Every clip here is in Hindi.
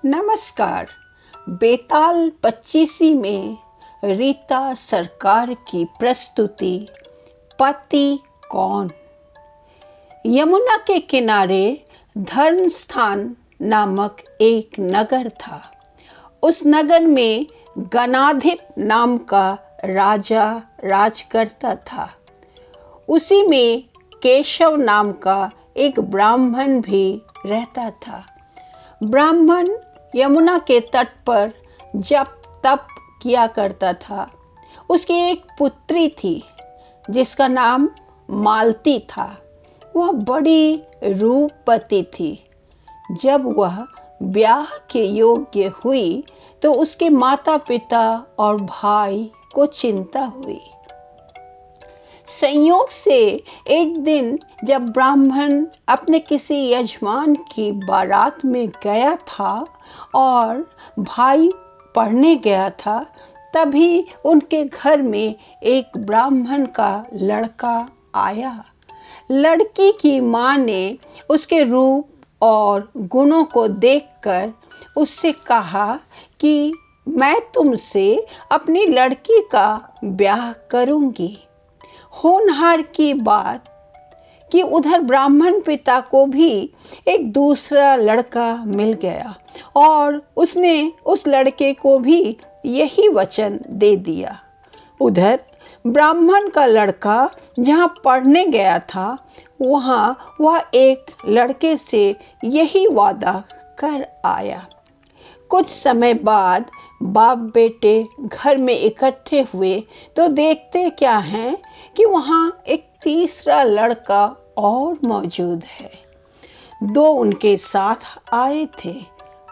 नमस्कार। बेताल पच्चीसी में रीता सरकार की प्रस्तुति पति कौन। यमुना के किनारे धर्म स्थान नामक एक नगर था। उस नगर में गणाधिप नाम का राजा राज करता था। उसी में केशव नाम का एक ब्राह्मण भी रहता था। ब्राह्मण यमुना के तट पर जप तप किया करता था। उसकी एक पुत्री थी जिसका नाम मालती था। वह बड़ी रूपवती थी। जब वह ब्याह के योग्य हुई तो उसके माता पिता और भाई को चिंता हुई। संयोग से एक दिन जब ब्राह्मण अपने किसी यजमान की बारात में गया था और भाई पढ़ने गया था, तभी उनके घर में एक ब्राह्मण का लड़का आया। लड़की की माँ ने उसके रूप और गुणों को देखकर उससे कहा कि मैं तुमसे अपनी लड़की का ब्याह करूँगी। होनहार की बात कि उधर ब्राह्मण पिता को भी एक दूसरा लड़का मिल गया और उसने उस लड़के को भी यही वचन दे दिया। उधर ब्राह्मण का लड़का जहाँ पढ़ने गया था, वहाँ वह एक लड़के से यही वादा कर आया। कुछ समय बाद बाप बेटे घर में इकट्ठे हुए तो देखते क्या हैं कि वहाँ एक तीसरा लड़का और मौजूद है। दो उनके साथ आए थे।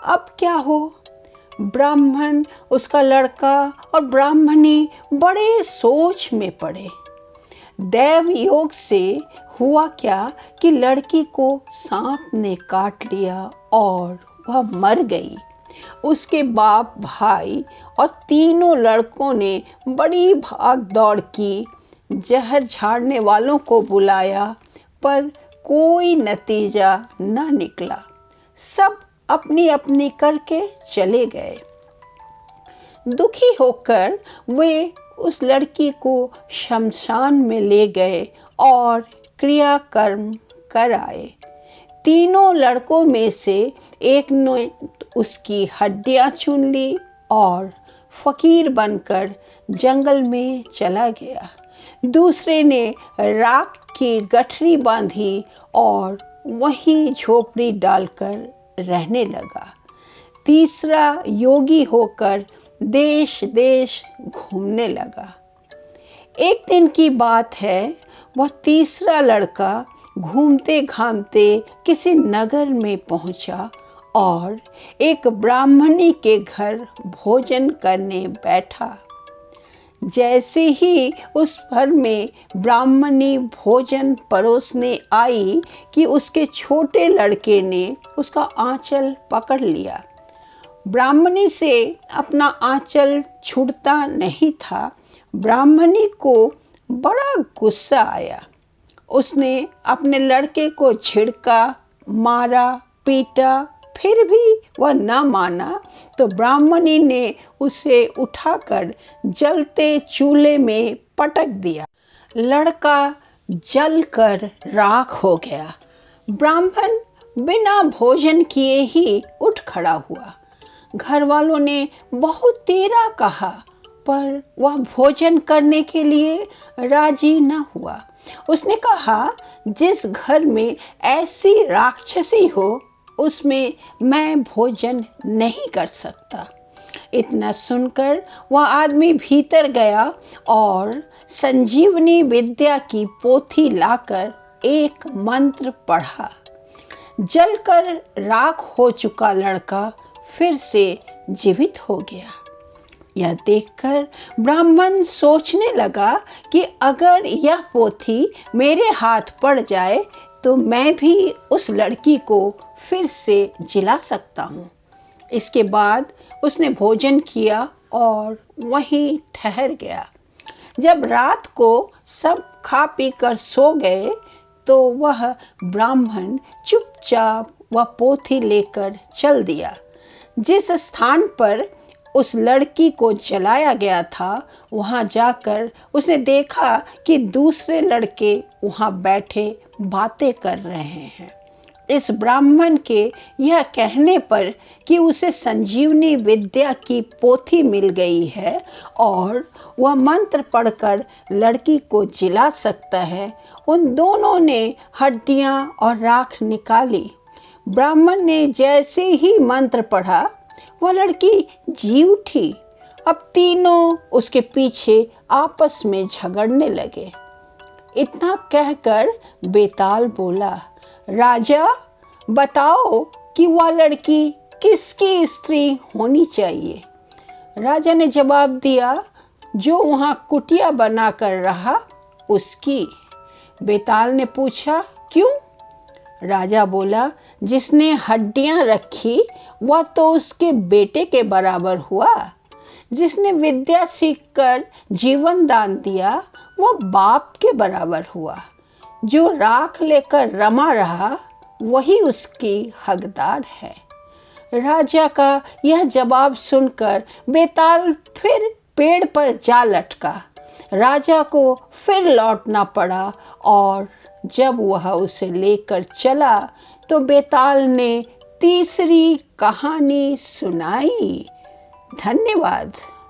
अब क्या हो? ब्राह्मण, उसका लड़का और ब्राह्मणी बड़े सोच में पड़े। दैव योग से हुआ क्या कि लड़की को सांप ने काट लिया और वह मर गई। उसके बाप भाई और तीनों लड़कों ने बड़ी भाग दौड़ की। जहर झाड़ने वालों को बुलाया पर कोई नतीजा न निकला। सब अपनी अपनी करके चले गए। दुखी होकर वे उस लड़की को शमशान में ले गए और क्रियाकर्म कर आए। तीनों लड़कों में से एक ने उसकी हड्डियां चुन ली और फकीर बनकर जंगल में चला गया। दूसरे ने राख की गठरी बांधी और वहीं झोपड़ी डालकर रहने लगा। तीसरा योगी होकर देश देश घूमने लगा। एक दिन की बात है, वह तीसरा लड़का घूमते घामते किसी नगर में पहुंचा और एक ब्राह्मणी के घर भोजन करने बैठा। जैसे ही उस घर में ब्राह्मणी भोजन परोसने आई कि उसके छोटे लड़के ने उसका आंचल पकड़ लिया। ब्राह्मणी से अपना आंचल छूटता नहीं था। ब्राह्मणी को बड़ा गुस्सा आया। उसने अपने लड़के को झिड़का, मारा, पीटा, फिर भी वह न माना तो ब्राह्मणी ने उसे उठाकर जलते चूल्हे में पटक दिया। लड़का जलकर राख हो गया। ब्राह्मण बिना भोजन किए ही उठ खड़ा हुआ। घर वालों ने बहुत तेरा कहा पर वह भोजन करने के लिए राजी न हुआ। उसने कहा, जिस घर में ऐसी राक्षसी हो उसमें मैं भोजन नहीं कर सकता। इतना सुनकर वह आदमी भीतर गया और संजीवनी विद्या की पोथी लाकर एक मंत्र पढ़ा। जलकर राख हो चुका लड़का फिर से जीवित हो गया। यह देखकर ब्राह्मण सोचने लगा कि अगर यह पोथी मेरे हाथ पड़ जाए तो मैं भी उस लड़की को फिर से जिला सकता हूँ। इसके बाद उसने भोजन किया और वहीं ठहर गया। जब रात को सब खा पी कर सो गए तो वह ब्राह्मण चुपचाप वह पोथी लेकर चल दिया। जिस स्थान पर उस लड़की को जलाया गया था, वहाँ जाकर उसने देखा कि दूसरे लड़के वहाँ बैठे बातें कर रहे हैं। इस ब्राह्मण के यह कहने पर कि उसे संजीवनी विद्या की पोथी मिल गई है और वह मंत्र पढ़कर लड़की को जिला सकता है, उन दोनों ने हड्डियां और राख निकाली। ब्राह्मण ने जैसे ही मंत्र पढ़ा, वह लड़की जी उठी। अब तीनों उसके पीछे आपस में झगड़ने लगे। इतना कहकर बेताल बोला, राजा बताओ कि वह लड़की किसकी स्त्री होनी चाहिए। राजा ने जवाब दिया, जो वहाँ कुटिया बनाकर रहा उसकी। बेताल ने पूछा, क्यों? राजा बोला, जिसने हड्डियां रखी वह तो उसके बेटे के बराबर हुआ। जिसने विद्या सीखकर जीवन दान दिया वह बाप के बराबर हुआ। जो राख लेकर रमा रहा वही उसकी हकदार है। राजा का यह जवाब सुनकर बेताल फिर पेड़ पर जा लटका। राजा को फिर लौटना पड़ा और जब वह उसे लेकर चला तो बेताल ने तीसरी कहानी सुनाई। धन्यवाद।